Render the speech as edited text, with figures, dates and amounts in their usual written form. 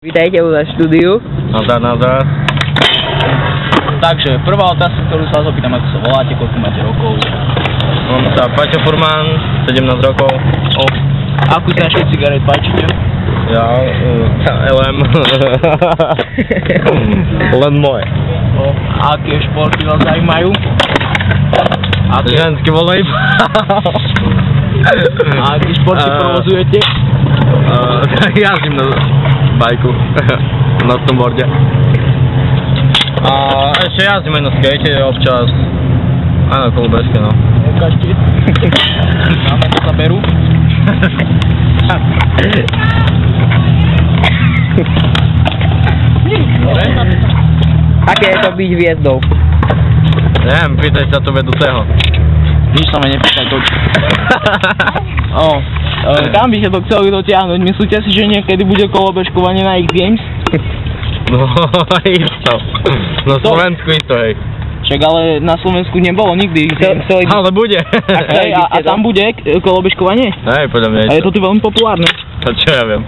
Vítajte u nás v štúdiu. Nazdar. Takže prvá otázka, ktorú sa vás opýtam, ako sa voláte, koľko máte rokov? Mám sa Paťo Furman, 17 rokov. Akú značku cigaret páčite? Ja, LM. Len moje. Aké športy vás zaujímajú? Ženský volejbal. A aké športy provozujete? Jazdím na bajku, na snowboarde. A ešte jazdím aj na skate občas. Aj na kolobežke, no. Ukážte. Máme to sa berú. Aké je to byť hviezdou? Neviem, pýtaj sa to vedúceho. Nič sa ma nepýtaj to. Kam by ste to chceli dotiahnuť? Myslíte si, že niekedy bude kolobežkovanie na X Games? No, isto. Na Slovensku isto, hej. Však ale na Slovensku nebolo nikdy X Games. Ale bude. A tam bude kolobežkovanie? Hej, podľa mňa A je to tu veľmi populárne. To čo ja viem.